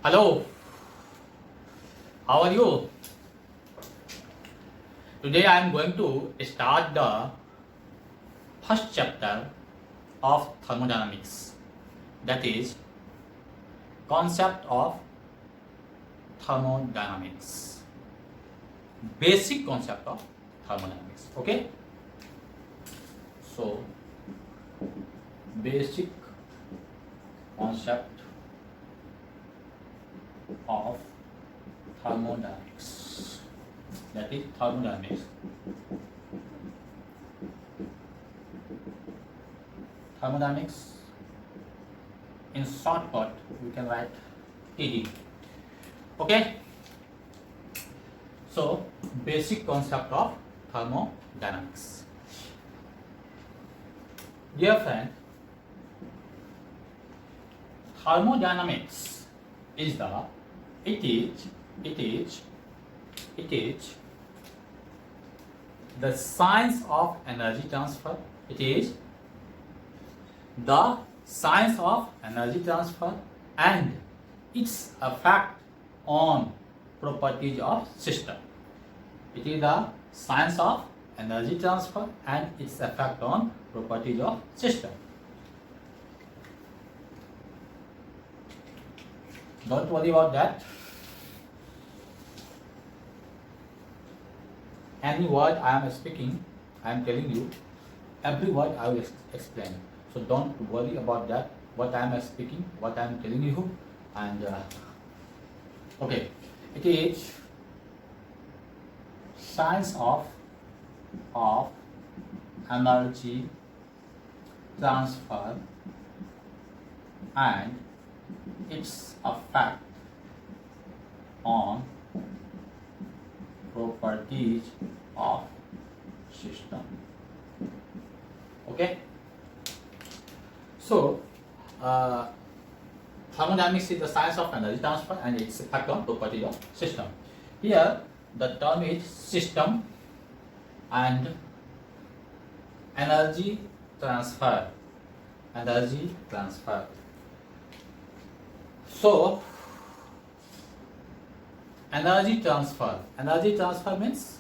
Hello, how are you? Today I am going to start the first chapter of thermodynamics, that is concept of thermodynamics, basic concept of thermodynamics. Okay, so basic concept of thermodynamics, that is thermodynamics. Thermodynamics, in shortcut we can write TD. Okay, so basic concept of thermodynamics. Dear friend, thermodynamics is the science of energy transfer. It is the science of energy transfer and its effect on properties of system. It is the science of energy transfer and its effect on properties of system. Don't worry about that. Any word I am speaking, I am telling you, every word I will explain. So don't worry about that, what I am speaking, what I am telling you. And okay, it is science of energy transfer and its effect on properties of system. Okay, so thermodynamics is the science of energy transfer and its effect on properties of system. Here the term is system and energy transfer. So energy transfer means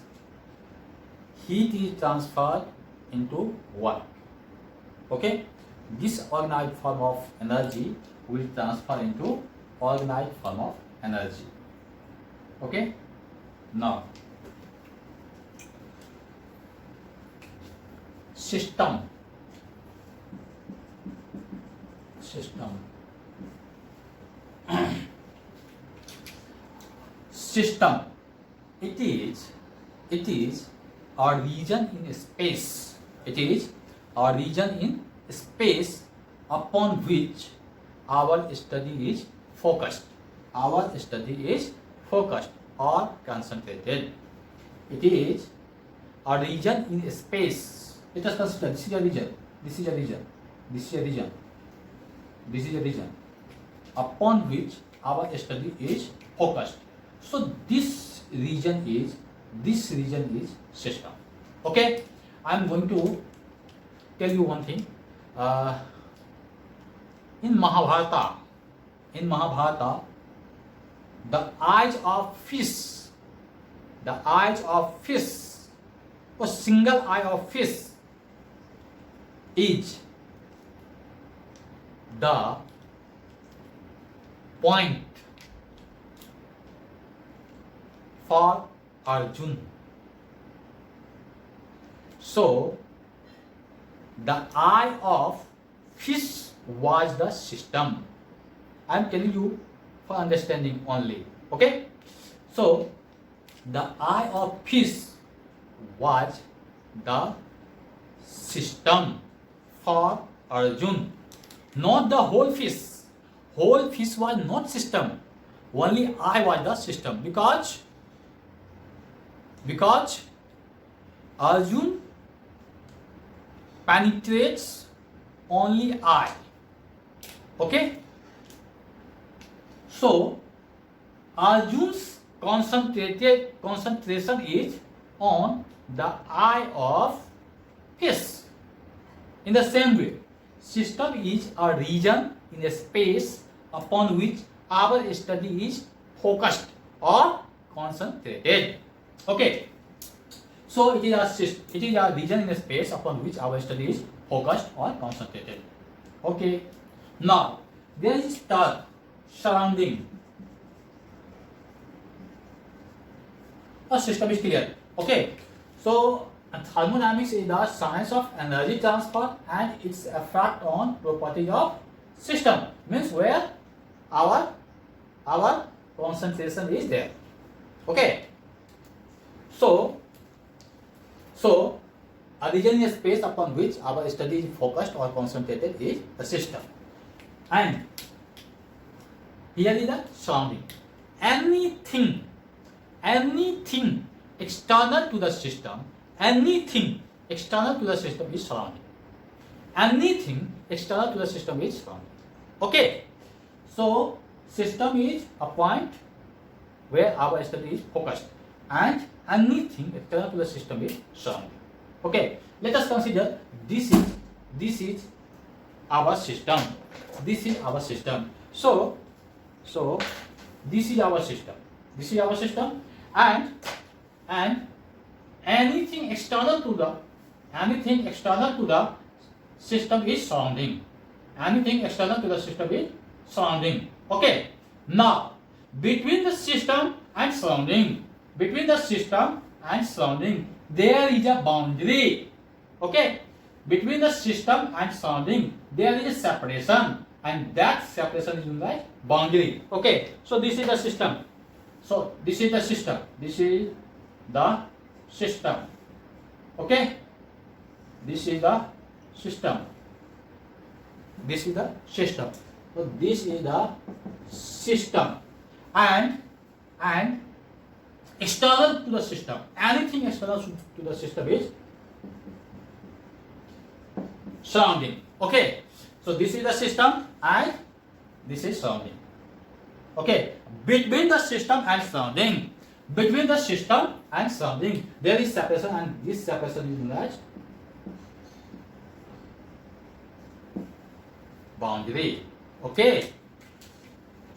heat is transferred into work. Okay, this organized form of energy will transfer into organized form of energy. Okay, now system. System, it is a region in space. It is a region in space upon which our study is focused. Or concentrated. It is a region in space. Let us consider this is a region upon which our study is focused. So this region is system. Okay, I am going to tell you one thing. In Mahabharata, the eyes of fish, a single eye of fish is the point for Arjun. So the eye of fish was the system. I am telling you for understanding only. Okay, so the eye of fish was the system for Arjun, not the whole fish. Whole fish was not system, only eye was the system, because Arjun penetrates only eye. Okay, so Arjun's concentration is on the eye of fish. In the same way, system is a region in a space upon which our study is focused or concentrated. Okay. So it is a region in space upon which our study is focused or concentrated. Okay. Now there is term surrounding. A system is clear. Okay. So thermodynamics is the science of energy transfer and its effect on properties of system. Means where our concentration is there. Okay. So a region in space upon which our study is focused or concentrated is the system. And here is the surrounding. Anything external to the system, is surrounding. Anything external to the system is surrounding. Okay. So system is a point where our study is focused, and anything external to the system is surrounding. Okay. Let us consider this is our system. This is our system. So this is our system. This is our system, and anything external to the system is surrounding. Anything external to the system is surrounding. Okay. Now between the system and surrounding, there is a boundary. Okay. Between the system and surrounding, there is a separation, and that separation is like boundary. Okay. So this is the system. This is the system. Okay. This is the system. So this is the system, and external to the system, anything external to the system is surrounding. Okay. So this is the system and this is surrounding. Okay. Between the system and surrounding, there is separation, and this separation is known as boundary. Okay.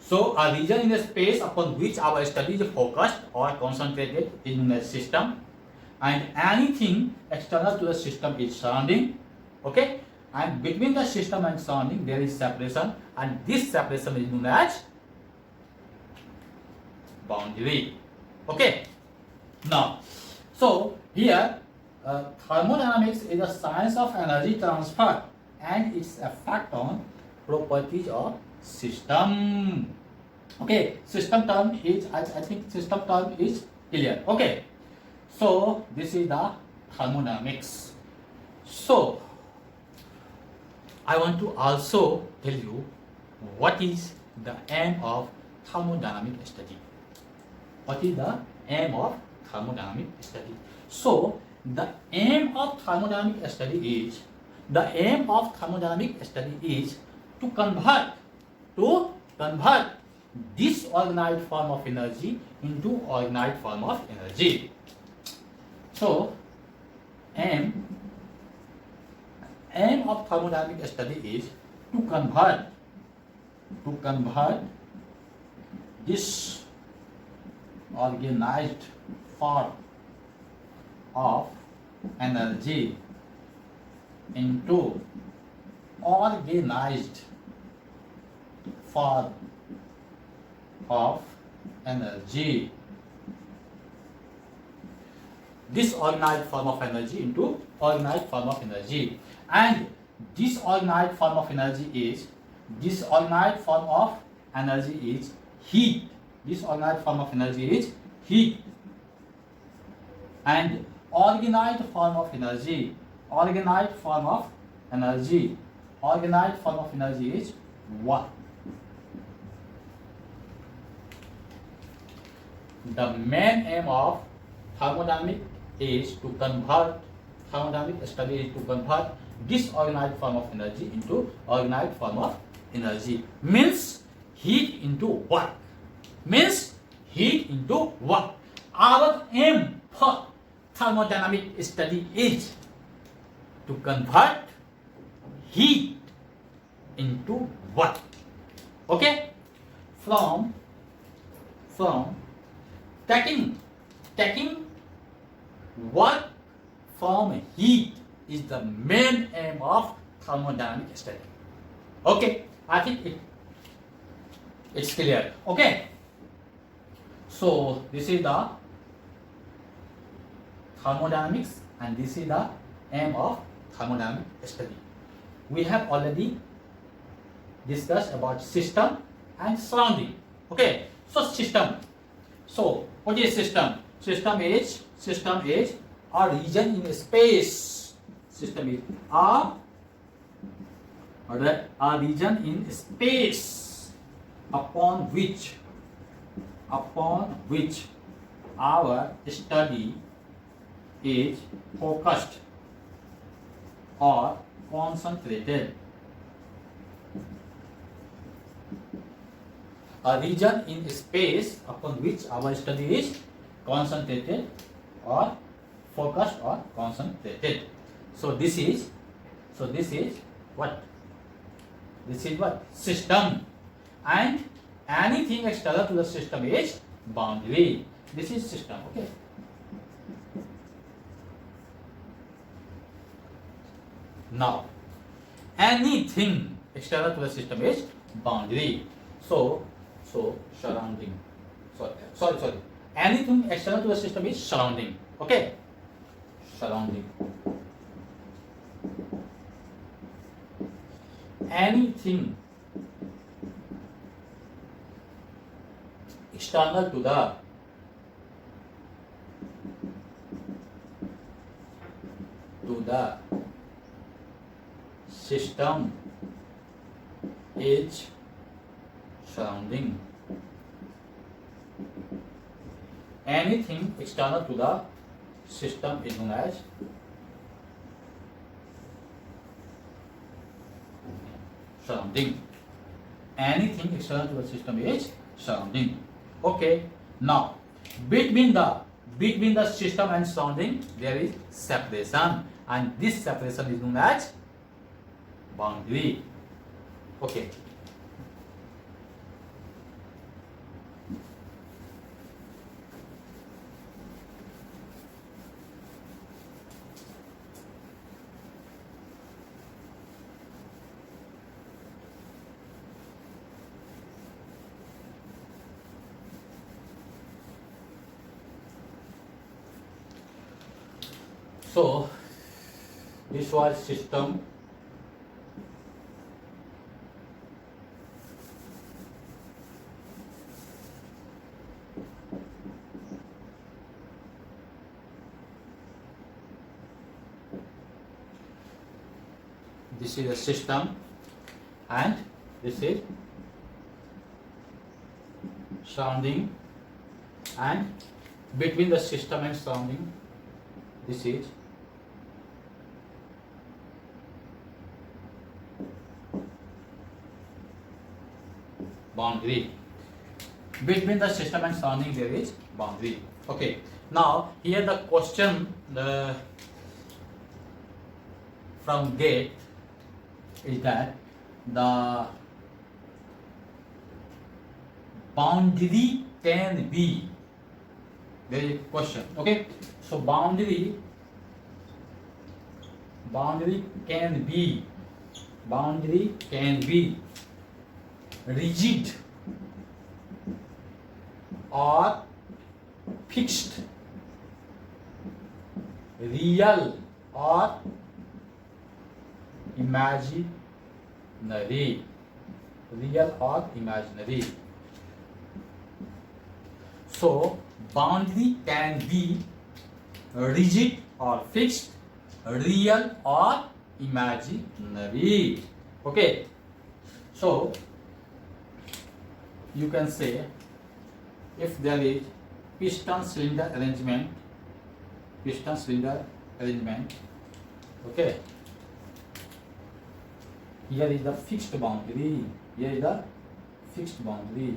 So a region in the space upon which our study is focused or concentrated is known as system, and anything external to the system is surrounding. Okay. And between the system and surrounding there is separation, and this separation is known as boundary. Okay. Now, so here thermodynamics is the science of energy transfer and its effect on properties of system. Okay. System term is, I think system term is clear. Okay. So this is the thermodynamics. So I want to also tell you what is the aim of thermodynamic study. What is the aim of thermodynamic study? So the aim of thermodynamic study is to convert disorganized form of energy into organized form of energy. So aim of thermodynamic study is to convert disorganized form of energy into organized form of energy. Disorganized form of energy into organized form of energy. And disorganized form of energy is heat. Disorganized form of energy is heat. And organized form of energy is work. The main aim of thermodynamic is to convert disorganized form of energy into organized form of energy. Means heat into work. Our aim for thermodynamic study is to convert heat into work. Okay. from from taking work from heat is the main aim of thermodynamic study. Okay, I think it's clear. Okay, so this is the thermodynamics and this is the aim of thermodynamic study. We have already discussed about system and surrounding. Okay, so system. So what is system? System is a region in space. System is a region in space upon which our study is focused or concentrated. A region in space upon which our study is concentrated or focused or concentrated. So this is what? This is what? System. And anything external to the system is boundary. This is system. Okay. Now, anything external to the system is boundary. So surrounding. Sorry. Anything external to the system is surrounding. Okay. Surrounding. Anything external to the system is surrounding. Anything external to the system is known as surrounding. Anything external to the system is surrounding. Okay. Now, between the system and surrounding there is separation, and this separation is known as boundary. Okay. So this was system. This is a system and this is surrounding, and between the system and surrounding this is boundary. Between the system and surrounding there is boundary. Okay. Now here the question from GATE is that the boundary can be, there is a question. Okay. So boundary can be rigid or fixed, real or imaginary. Real or imaginary. So boundary can be rigid or fixed, real or imaginary. Okay. So you can say if there is piston cylinder arrangement, okay, here is the fixed boundary, here is the fixed boundary,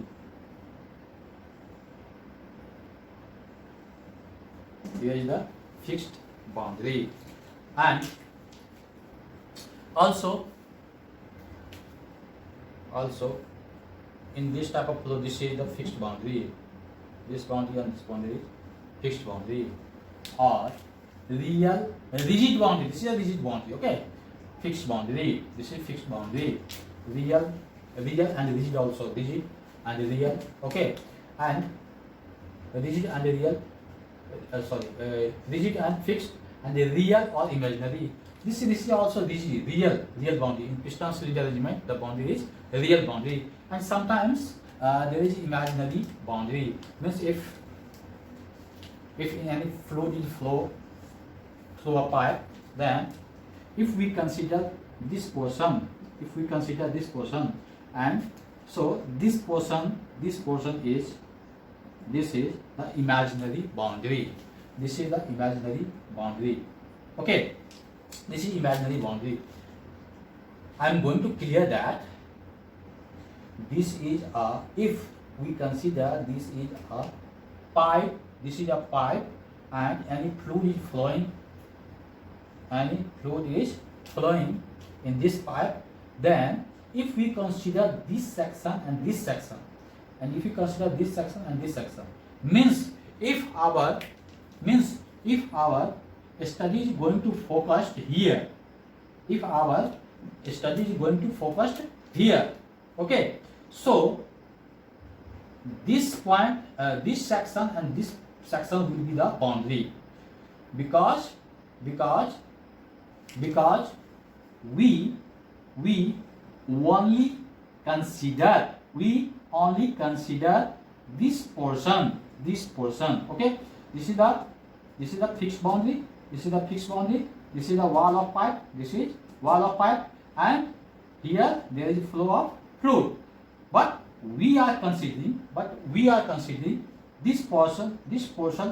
here is the fixed boundary, and also in this type of flow, this is the fixed boundary. This boundary and this boundary is fixed boundary, or real rigid boundary. This is a rigid boundary. Okay, fixed boundary. This is fixed boundary. Real and rigid also. Rigid and real. Okay, and rigid and real. Rigid and fixed, and the real or imaginary. This is also rigid, real boundary. In piston cylinder arrangement, the boundary is real boundary, and sometimes there is imaginary boundary. Means if in any fluid flow through a pipe, then if we consider this portion, and so this portion is, this is the imaginary boundary. This is the imaginary boundary. Okay, this is imaginary boundary. I am going to clear that this is a, if we consider this is a pipe, and any fluid is flowing in this pipe, then if we consider this section and this section, and if we consider this section and this section, means if our study is going to focus here, okay, so this point, this section and this section will be the boundary, because we only consider this portion. Okay, this is the fixed boundary. This is the wall of pipe. And here there is flow of fluid. But we are considering this portion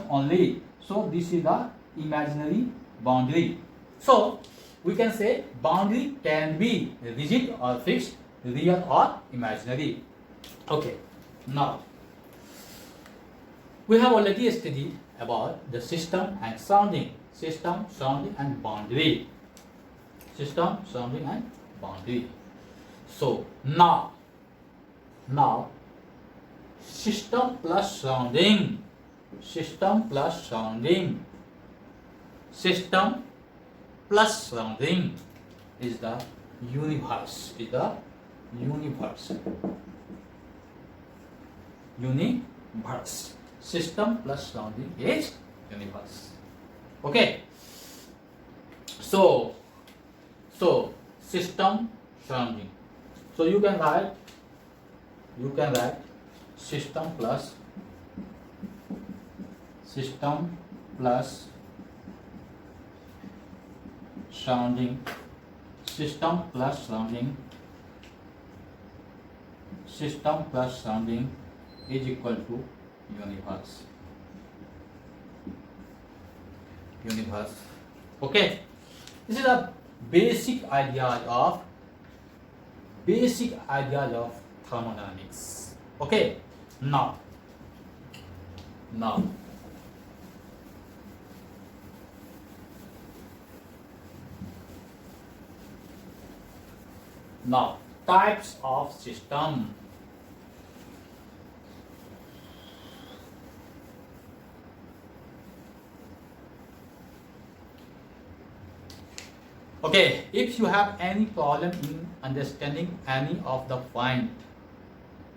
only. So this is the imaginary boundary. So we can say boundary can be rigid or fixed, real or imaginary. Okay, now we have already studied about the system and surrounding, and boundary. So now system plus surrounding is the universe. System plus surrounding is universe. Okay, so system, surrounding. So you can write system plus surrounding. System plus surrounding is equal to universe. Okay, this is the basic ideas of thermodynamics. Okay, now types of system. Okay, if you have any problem in understanding any of the point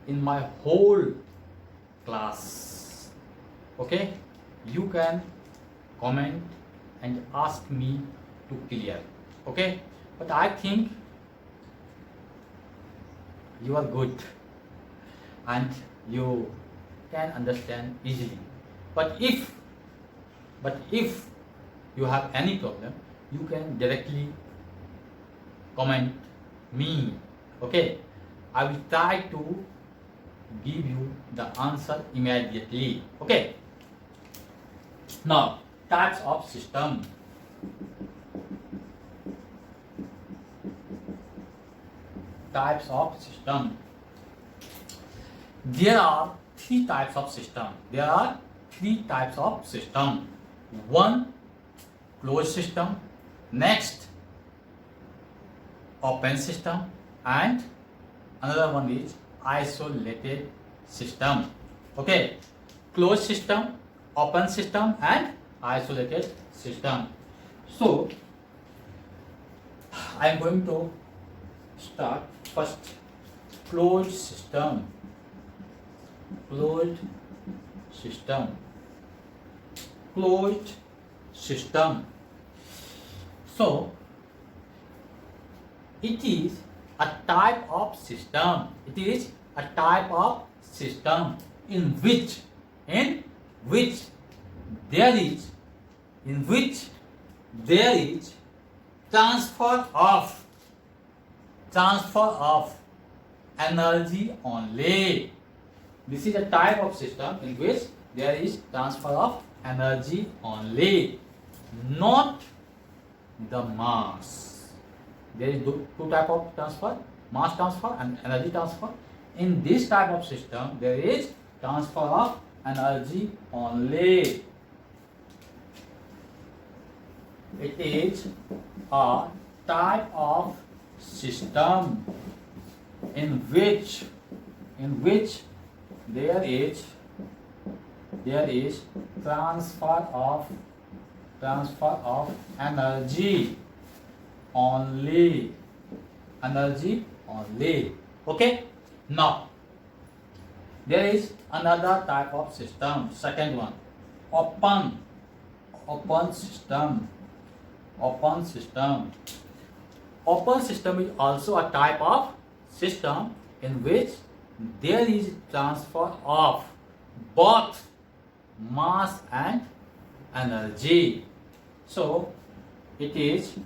in my whole class, okay, you can comment and ask me to clear. Okay, but I think you are good and you can understand easily. But if you have any problem, you can directly comment me. Okay, I will try to give you the answer immediately. Okay, now types of system. There are three types of system. One, closed system. Next, open system, and another one is isolated system. Okay, closed system, open system, and isolated system. So I am going to start first. Closed system. Closed system. Closed system. So it is a type of system. It is a type of system in which there is transfer of energy only. This is a type of system in which there is transfer of energy only, not the mass. There is two type of transfer, mass transfer and energy transfer. In this type of system, there is transfer of energy only. It is a type of system in which there is transfer of energy only. Okay, now there is another type of system, second one, open system. Open system is also a type of system in which there is transfer of both mass and energy. So it is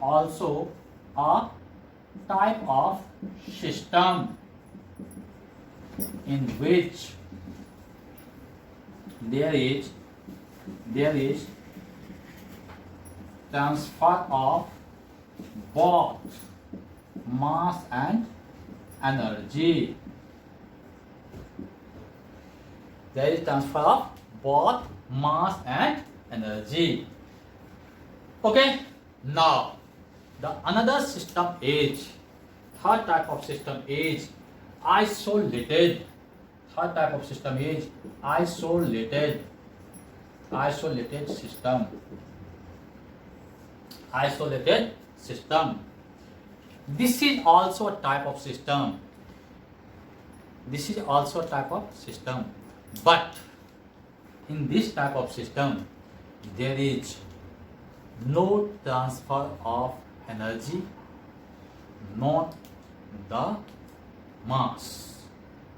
also a type of system in which there is transfer of both mass and energy. There is transfer of both mass and energy. Okay, now the another system is, third type of system is isolated. Third type of system is isolated system. Isolated system. This is also a type of system. But in this type of system, there is no transfer of energy, not the mass.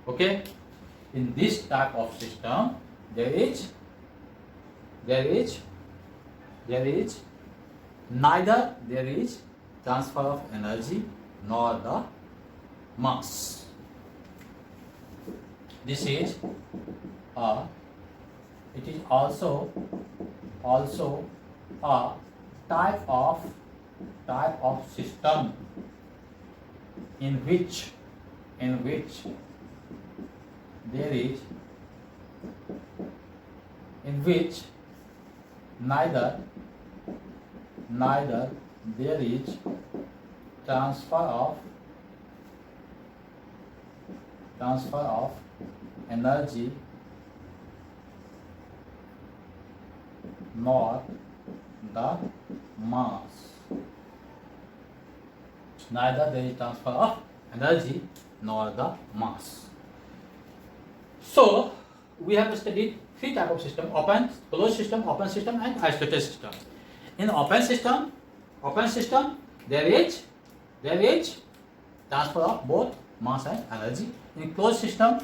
Okay? In this type of system, there is neither there is transfer of energy nor the mass. This is it is also a type of system in which there is neither there is transfer of energy nor the mass. Neither there is transfer of energy nor the mass. So we have studied three types of system: open, closed system, open system, and isolated system. In open system, there is transfer of both mass and energy. In closed system,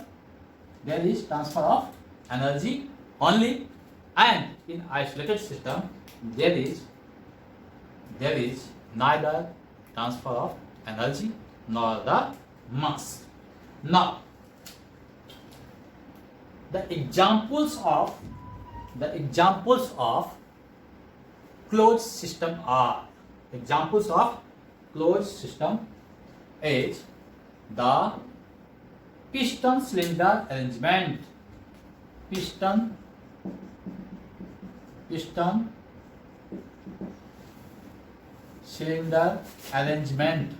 there is transfer of energy only, and in isolated system, there is neither transfer of energy nor the mass. Now, the examples of closed system are, examples of closed system is the piston cylinder arrangement. Piston cylinder arrangement.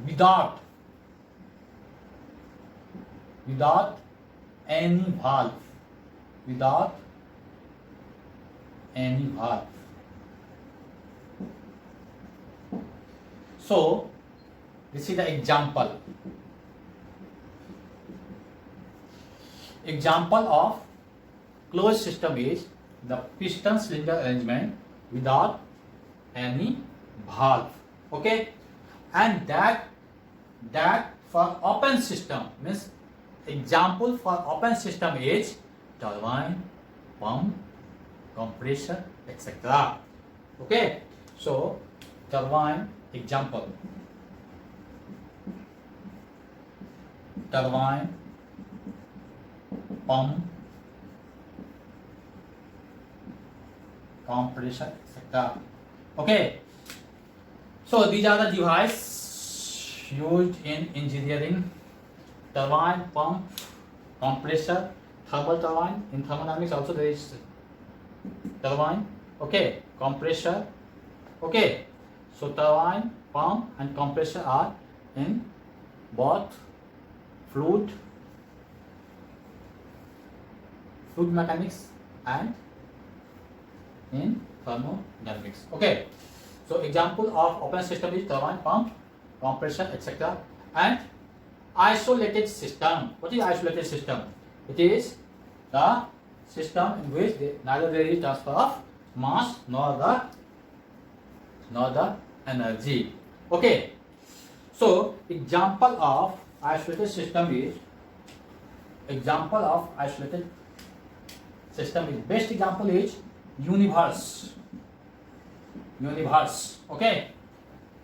without any valve, without any valve. So this is the example of closed system is the piston cylinder arrangement without any valve. Okay, and that for open system means example for open system is turbine, pump, compressor, etc. Okay, so turbine example, turbine, pump, compressor, etc. Okay, so these are the devices used in engineering: turbine, pump, compressor, thermal turbine. In thermodynamics also there is turbine, okay, compressor, okay. So turbine, pump and compressor are in both fluid mechanics and in thermodynamics. Okay, so example of open system is turbine, pump, compressor, etc. And isolated system. What is isolated system? It is the system in which neither there is transfer of mass nor the energy. Okay, so example of isolated system is best example is universe. Okay,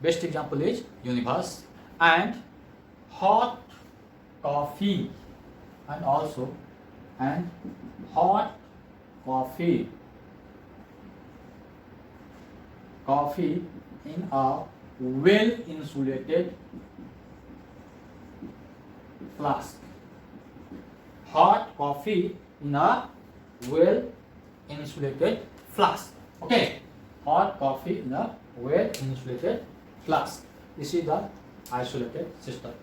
best example is universe, and hot coffee, and also hot coffee in a well insulated flask. Hot coffee in a well insulated flask. Okay, hot coffee in a well insulated flask. This is the isolated system.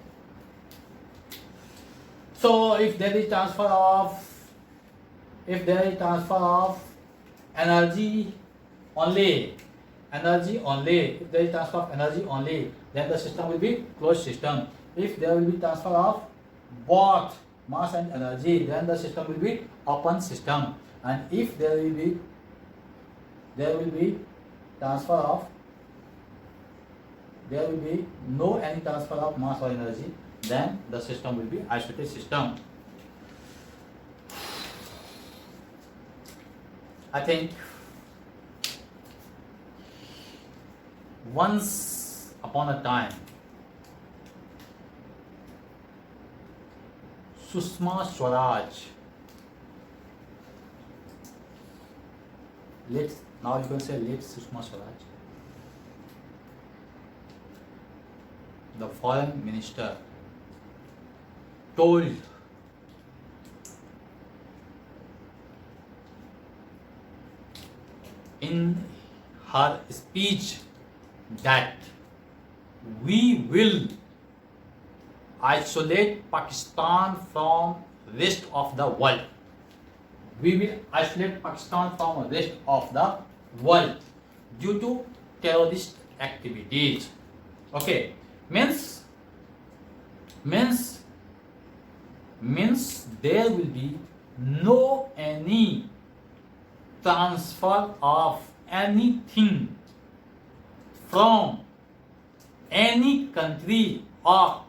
So if there is transfer of energy only, if there is transfer of energy only, then the system will be closed system. If there will be transfer of both mass and energy, then the system will be open system. And if there will be no any transfer of mass or energy, then the system will be isolated system. I think once upon a time Sushma Swaraj, now you can say late Sushma Swaraj, the foreign minister, told in her speech that we will isolate Pakistan from rest of the world. We will isolate Pakistan from rest of the world due to terrorist activities. Okay, means there will be no any transfer of anything from any country or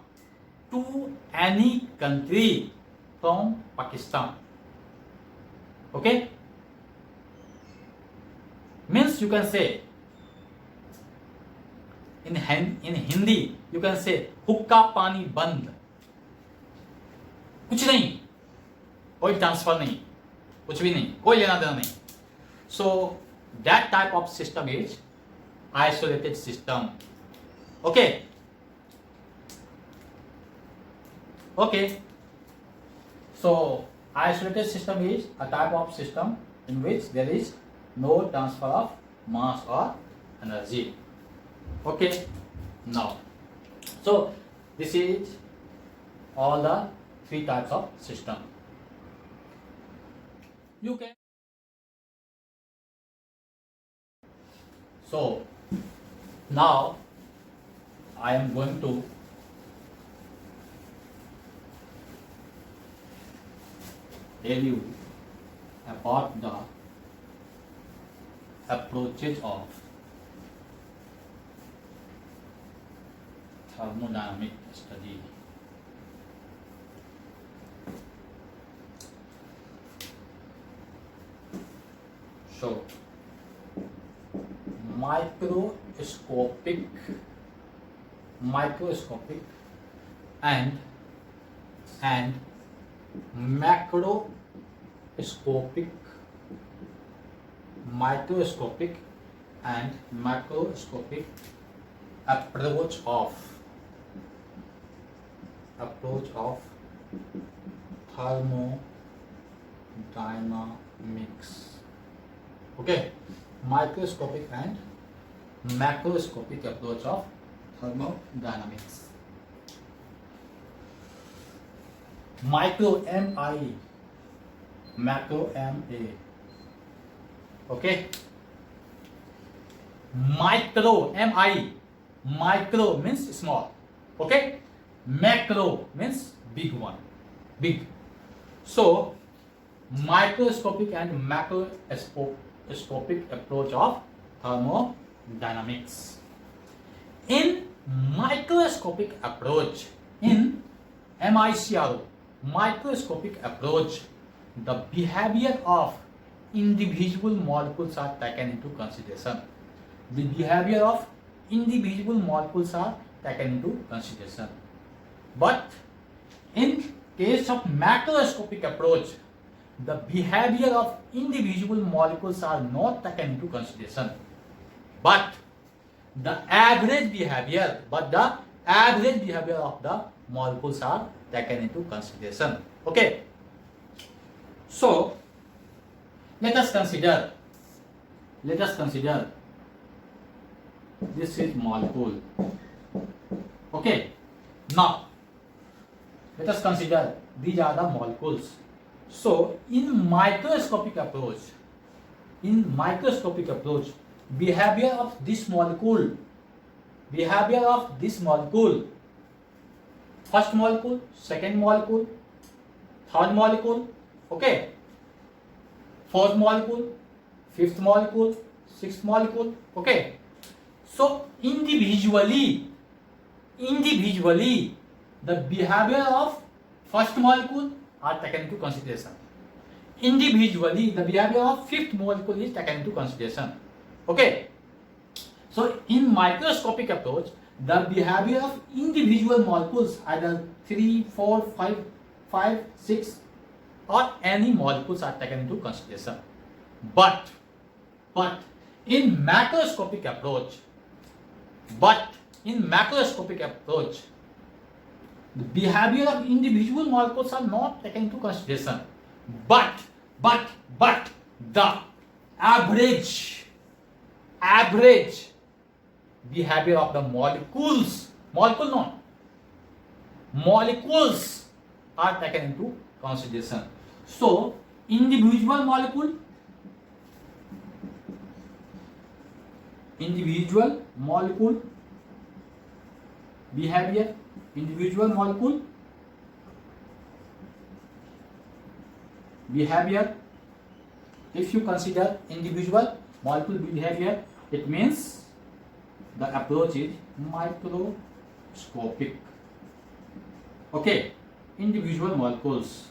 to any country from Pakistan. Okay, means you can say in Hindi you can say हुक्का पानी बंद, कुछ नहीं, कोई transfer नहीं, कुछ भी नहीं, कोई लेना देना नहीं. So that type of system is isolated system. Okay, so isolated system is a type of system in which there is no transfer of mass or energy. Okay, now So this is all the three types of system. You can. So now I am going to tell you about the approaches of thermodynamic study. So microscopic and microscopic and macroscopic approach of thermodynamics. Okay, microscopic and macroscopic approach of thermodynamics. Micro M-I, macro M-A. Okay. Micro M-I, micro means small. Okay. Macro means big one, big. So microscopic and macroscopic approach of thermodynamics. In microscopic approach, in MICRO, microscopic approach, the behavior of individual molecules are taken into consideration. The behavior of individual molecules are taken into consideration. But in case of macroscopic approach, the behavior of individual molecules are not taken into consideration. But the average behavior of the molecules are taken into consideration. Okay. So let us consider this is molecule. Okay. Now let us consider these are the molecules. So in microscopic approach, behavior of this molecule, first molecule, second molecule, third molecule, okay, fourth molecule, fifth molecule, sixth molecule, okay. So individually the behavior of first molecule are taken into consideration. Individually the behavior of fifth molecule is taken into consideration. Okay. So in microscopic approach, the behavior of individual molecules, either 3, 4, 5, 6 or any molecules are taken into consideration. But in macroscopic approach, the behavior of individual molecules are not taken into consideration. But the average behavior of the molecules are taken into consideration. So individual molecule behavior, if you consider individual molecule behavior, it means the approach is microscopic. Okay, individual molecules.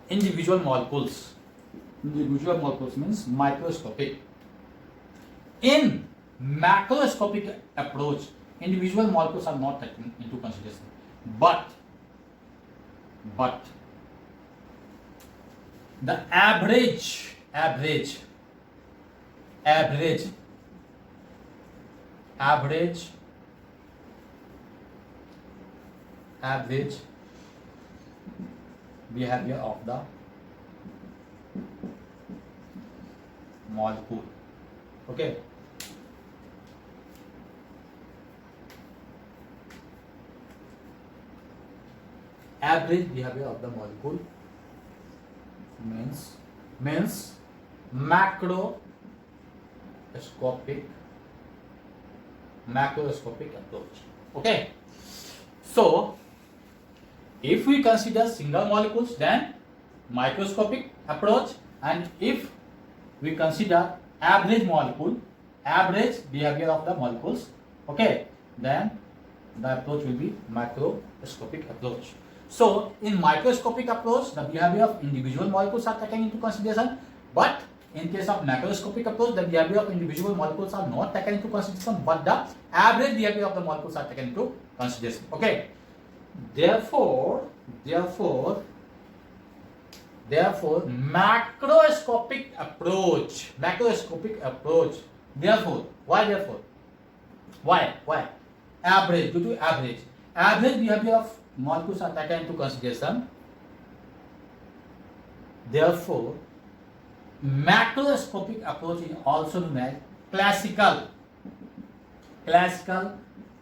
Individual molecules means microscopic. In macroscopic approach, individual molecules are not taken into consideration. But the average behavior of the molecule. Okay. Average behavior of the molecule means macroscopic approach. Okay. So if we consider single molecules, then microscopic approach, and if we consider average behavior of the molecules, okay, then the approach will be macroscopic approach. So in microscopic approach, the behavior of individual molecules are taken into consideration, but in case of macroscopic approach, the behavior of individual molecules are not taken into consideration, but the average behavior of the molecules are taken into consideration. Okay. Therefore, macroscopic approach. Therefore, why? Average, due to average behavior of molecules are taken into consideration. Therefore, macroscopic approach is also known as classical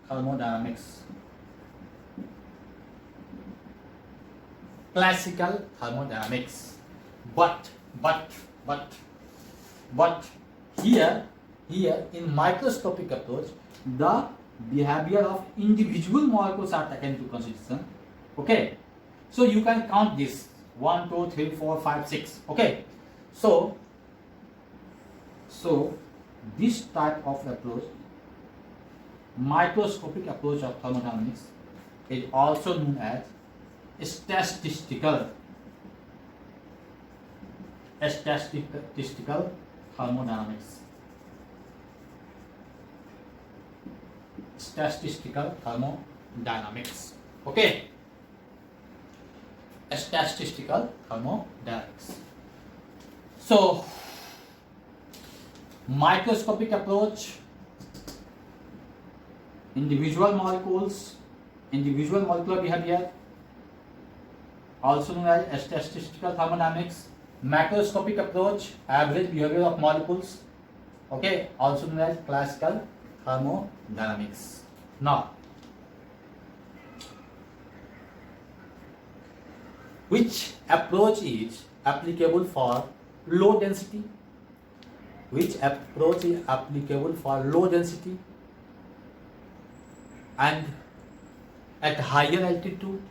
thermodynamics. Classical thermodynamics. But here in microscopic approach, the behavior of individual molecules are taken into consideration. Okay, so you can count this 1, 2, 3, 4, 5, 6. Okay, so this type of approach, microscopic approach of thermodynamics, is also known as statistical thermodynamics. Statistical thermodynamics. Okay. Statistical thermodynamics. So, microscopic approach, individual molecular behavior, also known as statistical thermodynamics. Macroscopic approach, average behavior of molecules, okay, also known as classical thermodynamics. Now, which approach is applicable for low density? Which approach is applicable for low density and at higher altitude?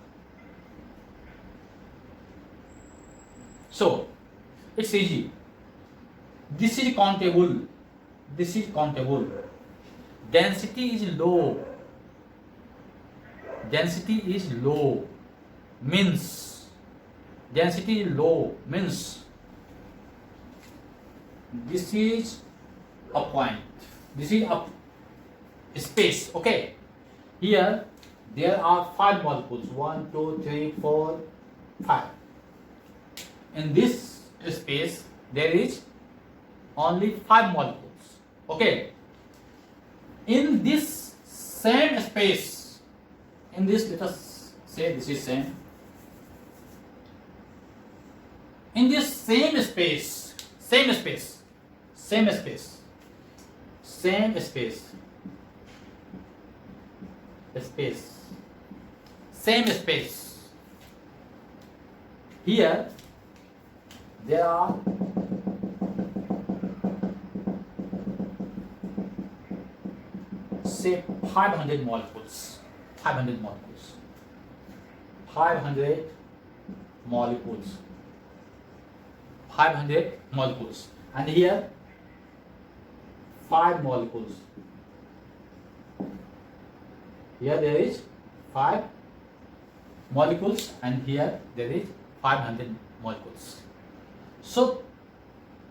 So, it's easy. This is countable. Density is low. Means this is a point. This is a space. Okay. Here there are 5 molecules. 1, 2, 3, 4, 5. In this space there is only 5 molecules. Okay. In this same space, let us say this is same. In this same space, here there are say 500 molecules. 500 molecules. And here 5 molecules. Here there is 5 molecules and here there is 500 molecules. So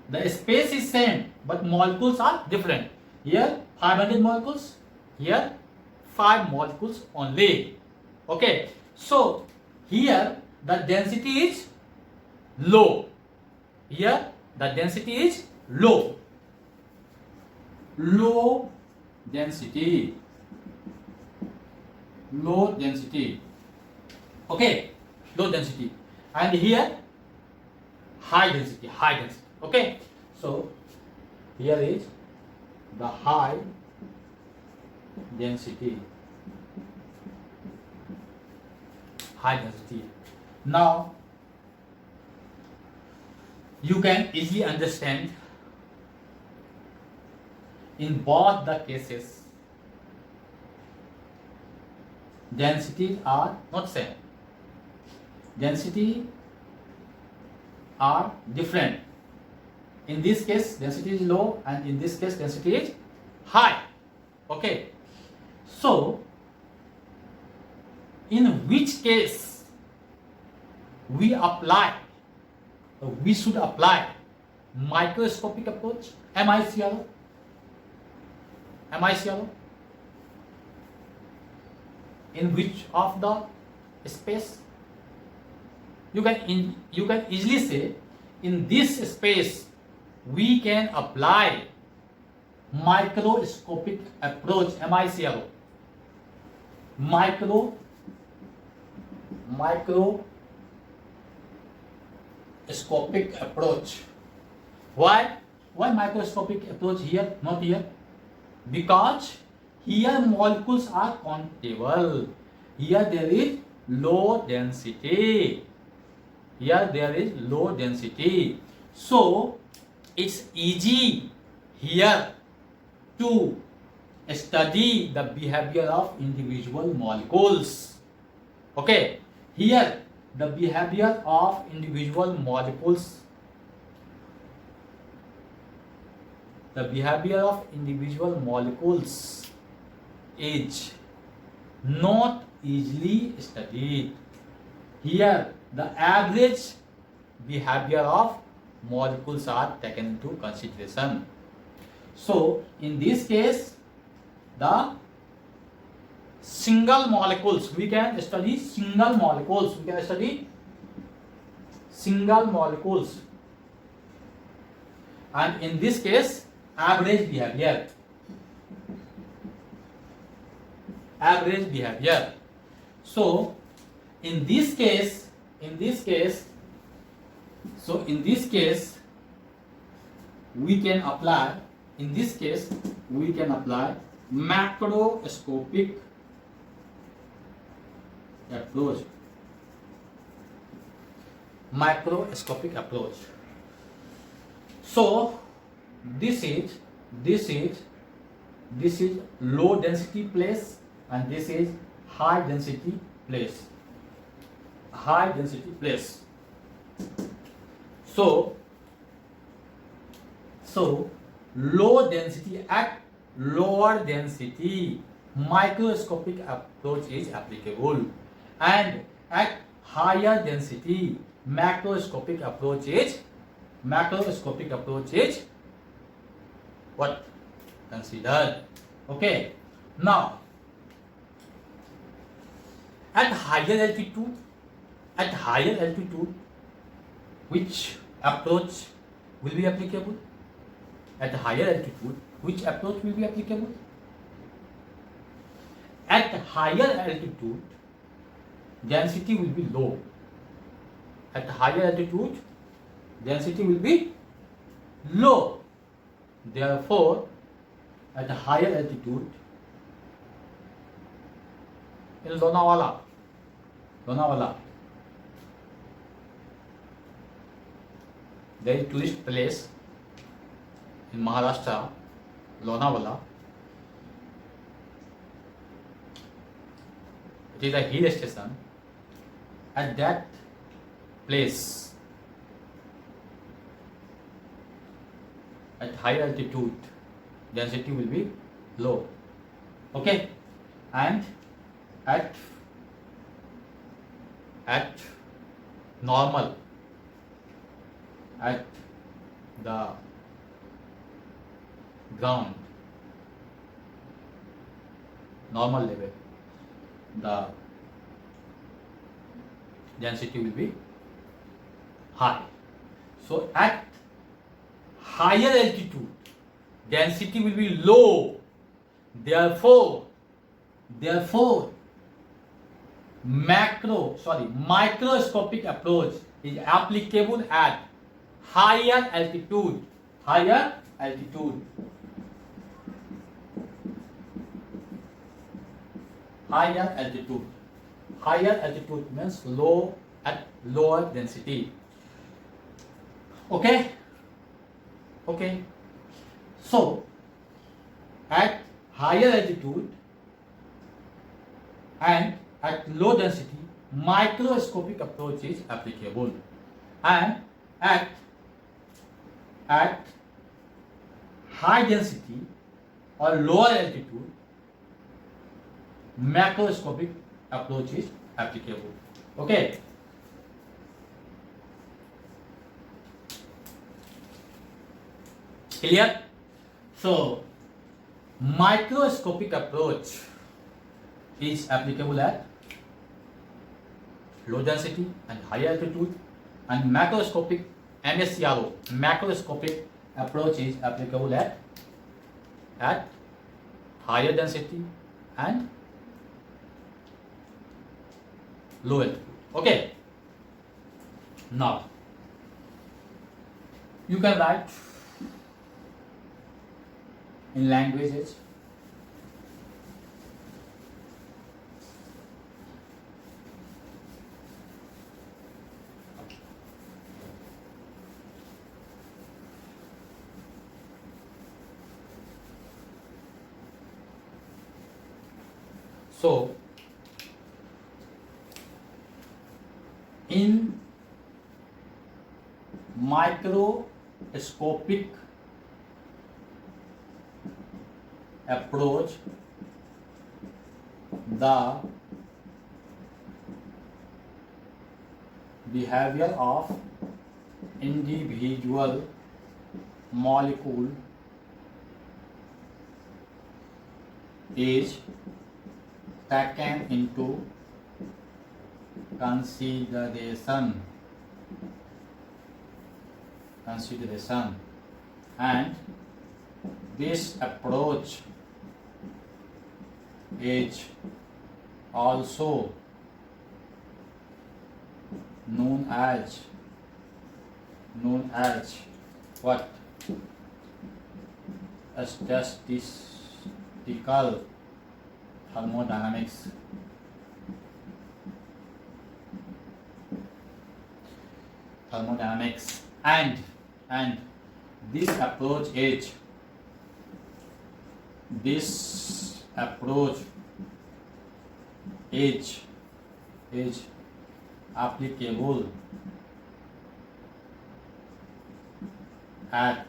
the space is same but molecules are different. Here 500 molecules, here 5 molecules only. Okay, so here the density is low. Here the density is low. Low density. Okay, low density. And here high density. Okay, so Here is the high density. High density. Now you can easily understand in both the cases densities are not same. Density are different. In this case density is low and in this case density is high. Okay. So in which case we should apply microscopic approach, MICRO? In which of the space? You can easily say in this space we can apply microscopic approach, MICRO. Microscopic approach. Why microscopic approach here, not here? Because here molecules are countable. Here there is low density. So it's easy here to study the behavior of individual molecules. Okay, here the behavior of individual molecules is not easily studied. Here the average behavior of molecules are taken into consideration. So in this case the single molecules, we can study single molecules. And in this case average behavior. So in this case we can apply macroscopic approach. So this is low density place and this is high density place. So low density, at lower density microscopic approach is applicable, and at higher density macroscopic approach is what considered. Okay, now at higher altitude which approach will be applicable? At higher altitude which approach will be applicable? At higher altitude density will be low. At higher altitude density will be low. Therefore at higher altitude in Lonavala, there is tourist place in Maharashtra, Lonavala. It is a hill station. At that place, at higher altitude, density will be low. Okay, and at normal, at the ground, normal level, the density will be high. So at higher altitude density will be low. Therefore microscopic approach is applicable at higher altitude. altitude. Higher altitude. Higher altitude means low at lower density. Okay? Okay. So, at higher altitude and at low density, microscopic approach is applicable. And at high density or lower altitude, macroscopic approach is applicable. Okay. Clear? So, microscopic approach is applicable at low density and high altitude, and macroscopic MSCRO, macroscopic approach is applicable at higher density and low altitude. Okay. Now, you can write in languages. So, in microscopic approach, the behavior of individual molecule is taken into consideration, and this approach is also known as what? Statistical thermodynamics. And this approach is applicable at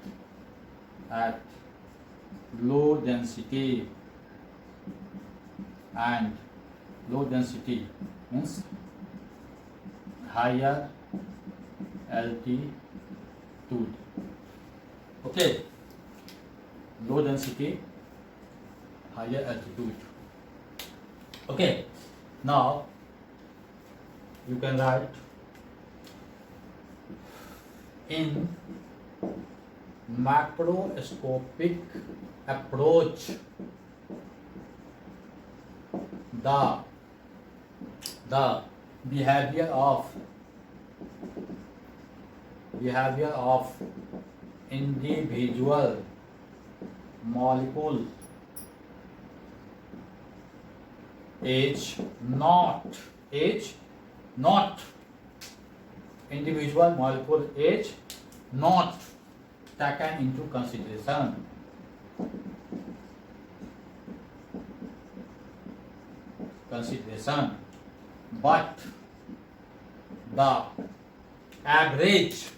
low density, and low density means higher altitude. Okay, low density, higher altitude. Okay, now you can write in macroscopic approach, the behavior of individual molecule is not individual molecule is not taken into consideration. But the average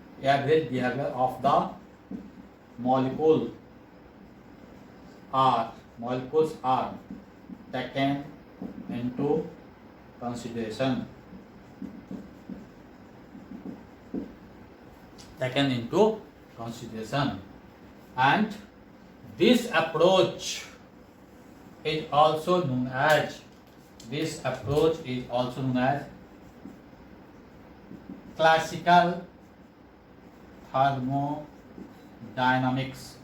behavior of the molecules are taken into consideration. And this approach is also known as classical thermodynamics.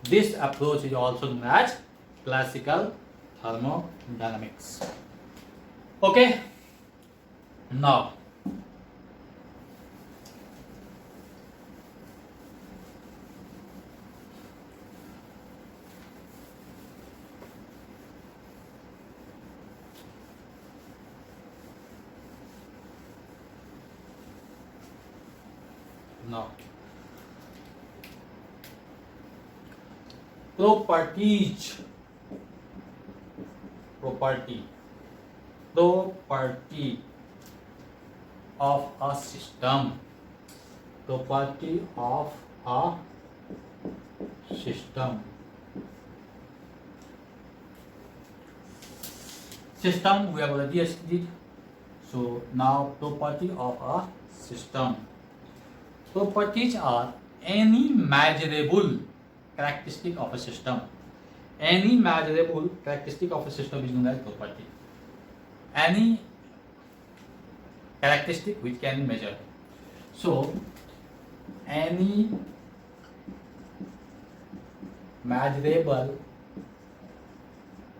This approach is also known as classical Thermodynamics. Okay, now now properties property property of a system property of a system system we have already studied. So now property of a system. Properties are any measurable characteristic of a system. Any measurable characteristic of a system is known as property. Any characteristic which can be measured. So any measurable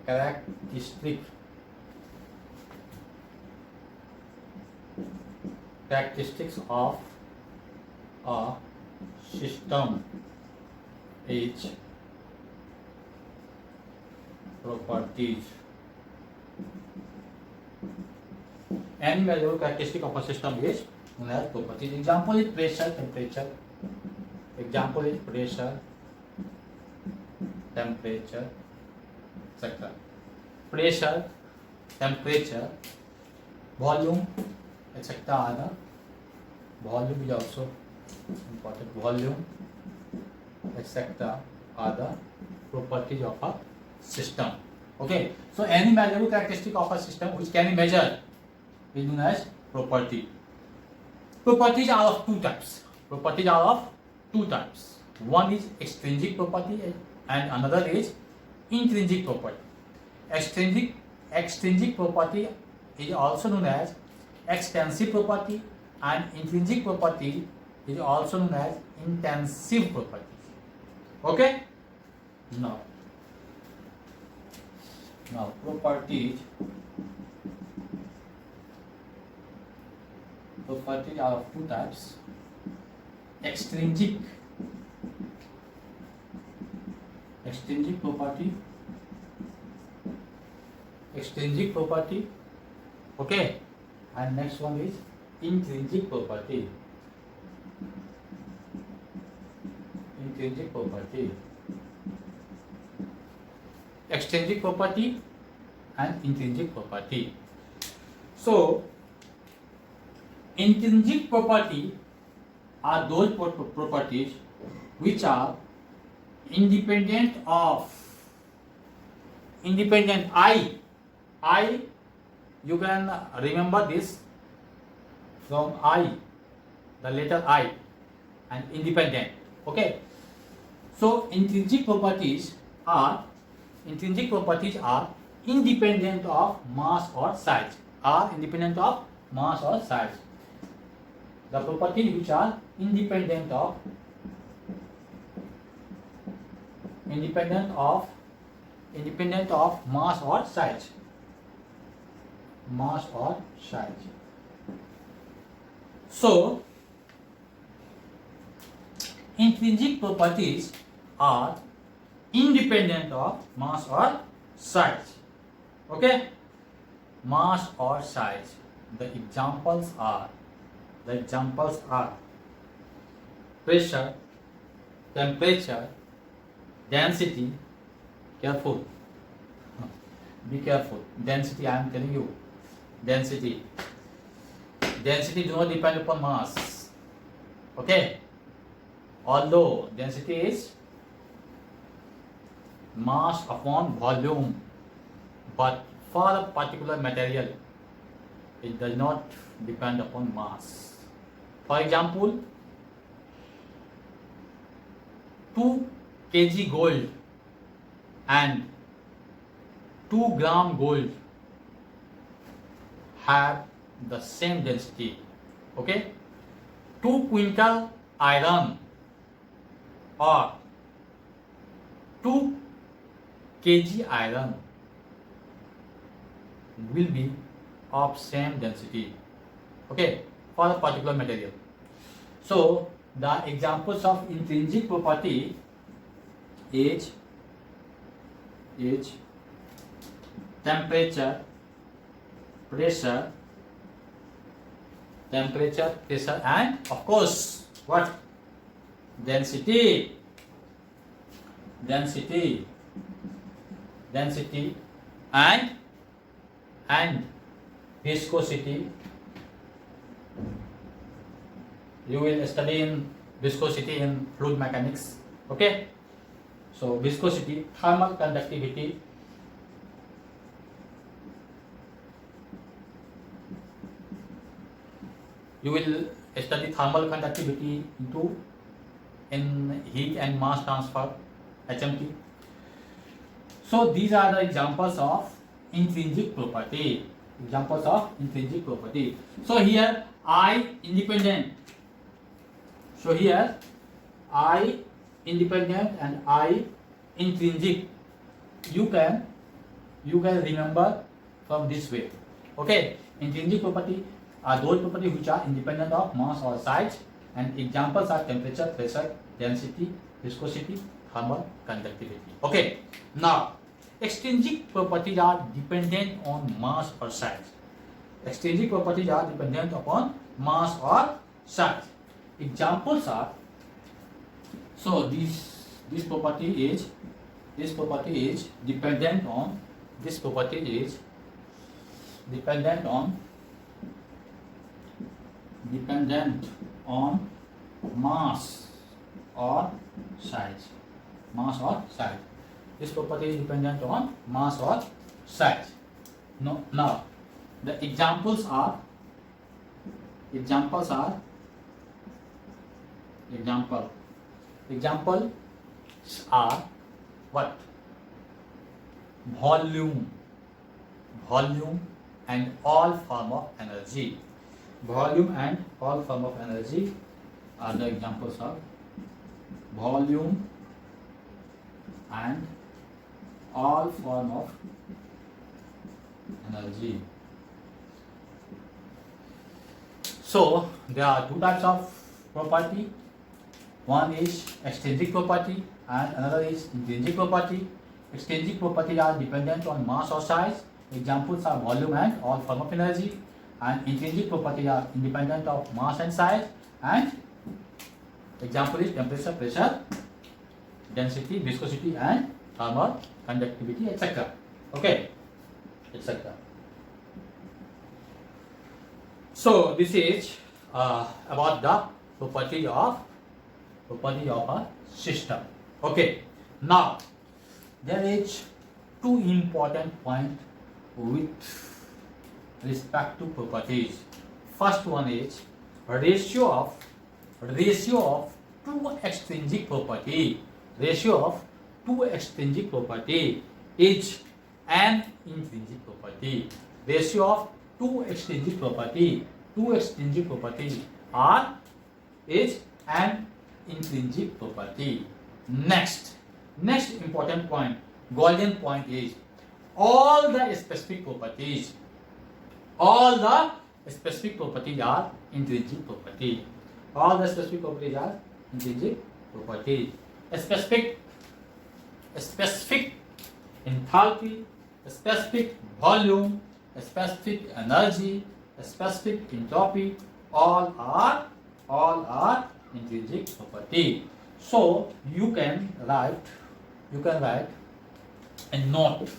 characteristics of a system is properties. Any measurable characteristic of a system is known as properties. Example is pressure, temperature. Example is pressure, temperature, etc. Pressure, temperature, volume, etc. are the volume is also important. Volume, etc. are the properties of a system. Okay, so any measurable characteristic of a system which can be measured is known as property. Properties are of two types. Properties are of two types. One is extrinsic property and another is intrinsic property. Extrinsic property is also known as extensive property, and intrinsic property is also known as intensive property. Okay? Now properties are of two types. Extrinsic property, okay, and next one is intrinsic property. Extrinsic property and intrinsic property. So intrinsic property are those properties which are independent I, you can remember this from I, the letter I, and independent. Okay, so intrinsic properties are independent of mass or size. The properties which are independent of mass or size. So intrinsic properties are independent of mass or size. Okay, mass or size. The examples are pressure, temperature, density. Be careful. Density, I am telling you. Density do not depend upon mass. Okay, although density is mass upon volume, but for a particular material it does not depend upon mass. For example, 2 kg gold and 2 gram gold have the same density. Okay, 2 quintal iron or 2 kg iron will be of same density, okay, for a particular material. So the examples of intrinsic property is temperature, pressure, and of course what? Density, and viscosity. You will study in viscosity in fluid mechanics, okay? So viscosity, thermal conductivity, you will study thermal conductivity in heat and mass transfer, HMT. So these are the examples of intrinsic property. So here I independent. So here I independent and I intrinsic. You can remember from this way. Okay, intrinsic property are those properties which are independent of mass or size, and examples are temperature, pressure, density, viscosity, thermal conductivity. Okay, now extrinsic properties are dependent on mass or size. Extrinsic properties are dependent upon mass or size. Examples are, so this property is dependent on mass or size. This property is dependent on mass or size. No, now the examples are what? Volume and all form of energy. Volume and all form of energy are the examples of volume and all form of energy. So there are two types of property. One is extrinsic property and another is intrinsic property. Extrinsic properties are dependent on mass or size. Examples are volume and all form of energy. And intrinsic properties are independent of mass and size. And example is temperature, pressure, density, viscosity, and thermal conductivity, etc. Okay, etc. So this is about the property of a system. Okay, now there is two important points with respect to properties. First one is ratio of two extrinsic property. Ratio of two extrinsic property is an intrinsic property. Ratio of two extrinsic property is an intrinsic property. Next important point, golden point is all the specific properties are intrinsic property. All the specific properties are intrinsic property. Specific enthalpy, specific volume, specific energy, specific entropy, all are intrinsic property. So you can write a note.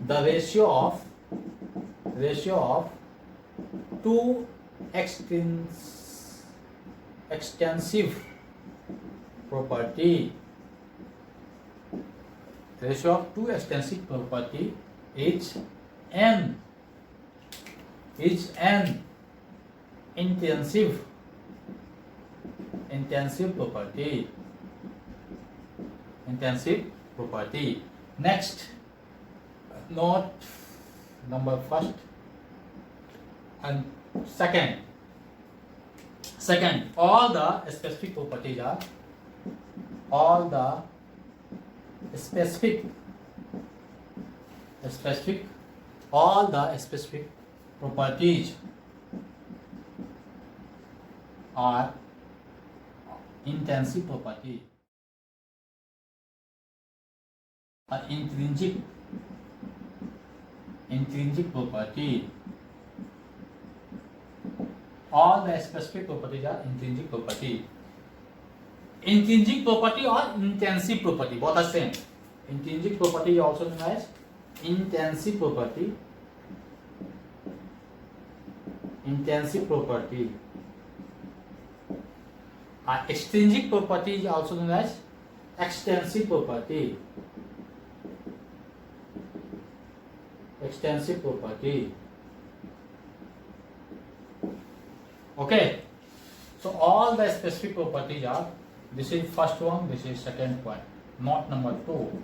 The ratio of two extensive property. Ratio of two extensive property is an intensive property. Next, note number first and second. Second, all the specific properties are all the specific all the specific properties are intrinsic property or intrinsic property. All the specific properties are intrinsic property. Intrinsic property or intensive property, both are same. Intrinsic property is also known as intensive property. Extrinsic property is also known as extensive property. Okay, so all the specific properties are, this is first one, this is second point, not number 2.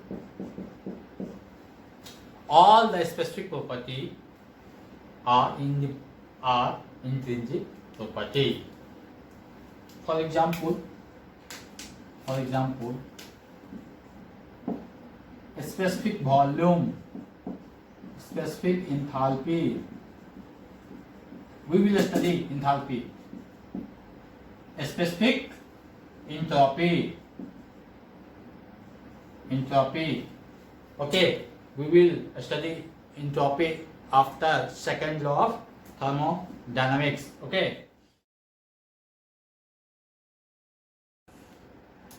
All the specific property are intrinsic property. For example, specific volume, specific enthalpy. We will study enthalpy. Specific entropy. Okay, we will study entropy after second law of thermodynamics. Okay.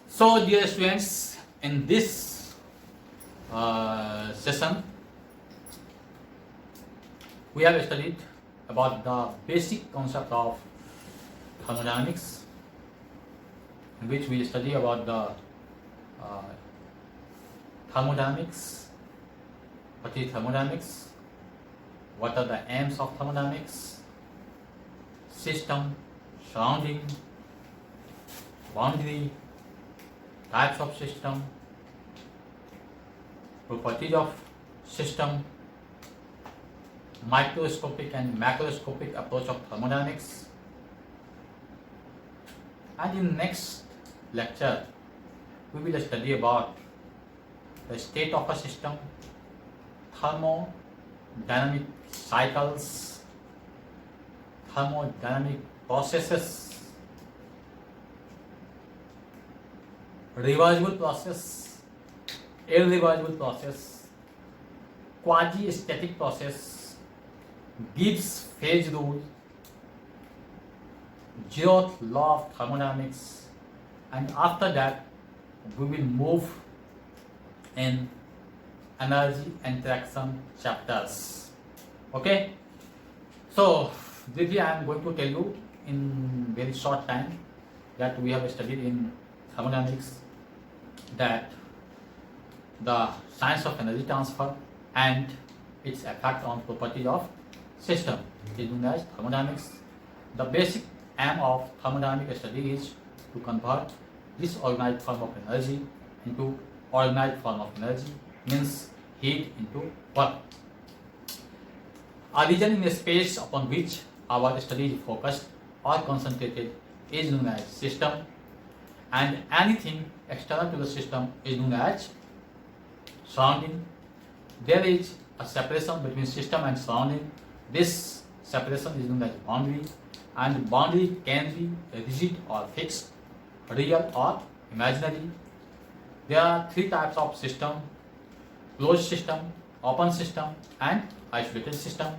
So, dear students, in this session, we have studied about the basic concept of thermodynamics, in which we study about the thermodynamics. What is thermodynamics? What are the aims of thermodynamics? System, surrounding, boundary, types of system, properties of system, microscopic and macroscopic approach of thermodynamics. And in next lecture, we will study about the state of a system, thermodynamic cycles, thermodynamic processes, reversible process, irreversible process, quasi-static process, Gibbs phase rule, zeroth law of thermodynamics, and after that we will move in energy interaction chapters. Okay, so this I am going to tell you in very short time that we have studied in thermodynamics, that the science of energy transfer and its effect on properties of system is known as thermodynamics. The basic aim of thermodynamic study is to convert disorganized form of energy into organized form of energy, means heat into work. A region in space upon which our study is focused or concentrated is known as system, and anything external to the system is known as surrounding. There is a separation between system and surrounding. This separation is known as boundary, and boundary can be rigid or fixed, real or imaginary. There are three types of system: closed system, open system, and isolated system.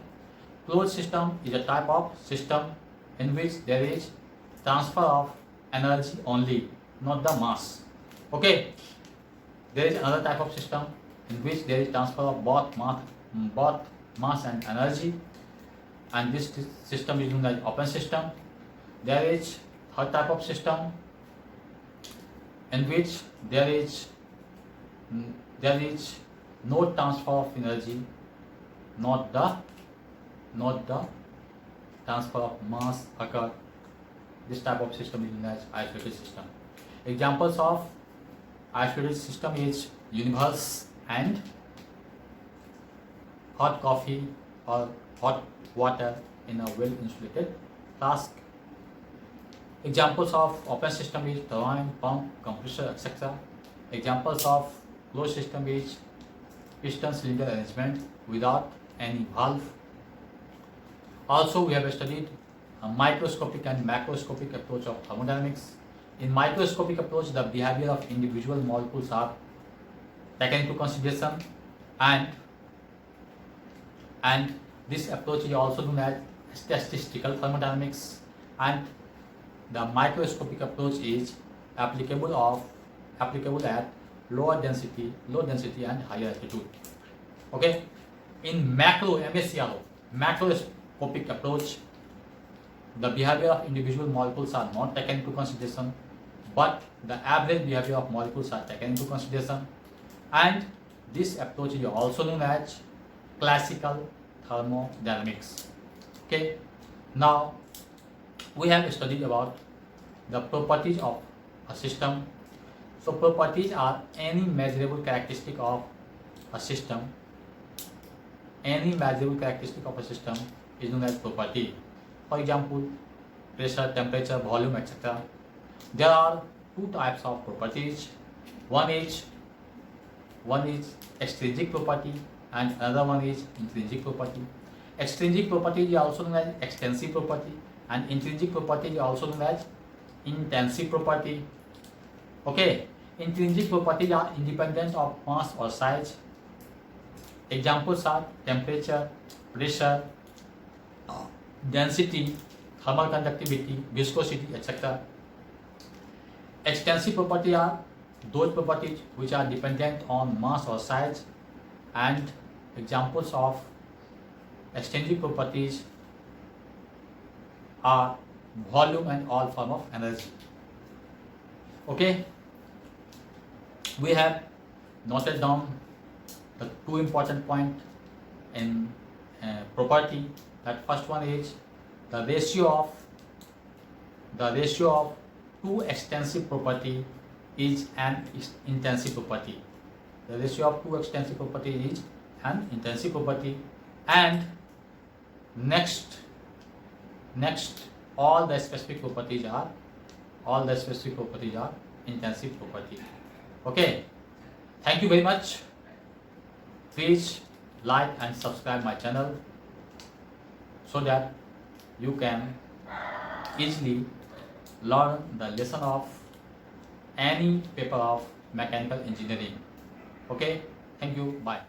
Closed system is a type of system in which there is transfer of energy only, not the mass. Okay. There is another type of system in which there is transfer of both mass and energy, and this system is known as open system. There is third type of system in which there is no transfer of energy, not the transfer of mass occur. This type of system is known as isolated system. Examples of isolated system is universe and hot coffee or hot water in a well insulated flask. Examples of open system is turbine, pump, compressor, etc. Examples of closed system is piston cylinder arrangement without any valve. Also, we have studied a microscopic and macroscopic approach of thermodynamics. In microscopic approach, the behavior of individual molecules are taken into consideration, and this approach is also known as statistical thermodynamics, and the microscopic approach is applicable at lower density and higher altitude. Okay, in macroscopic approach, the behavior of individual molecules are not taken into consideration, but the average behavior of molecules are taken into consideration, and this approach is also known as classical thermodynamics. Okay, now we have studied about the properties of a system. So properties are any measurable characteristic of a system. Any measurable characteristic of a system is known as property. For example, pressure, temperature, volume, etc. There are two types of properties. One is extrinsic property and another one is intrinsic property. Extrinsic property is also known as extensive property, and intrinsic property is also known as intensive property. Okay, intrinsic properties are independent of mass or size. Examples are temperature, pressure, density, thermal conductivity, viscosity, etc. Extensive properties are those properties which are dependent on mass or size, and examples of extrinsic properties are volume and all form of energy. Okay, we have noted down the two important points in property. That first one is the ratio of two extensive property is an intensive property. The ratio of two extensive property is an intensive property, and next all the specific properties are intensive property. Okay, thank you very much. Please like and subscribe my channel so that you can easily learn the lesson of any paper of mechanical engineering. Okay, thank you, bye.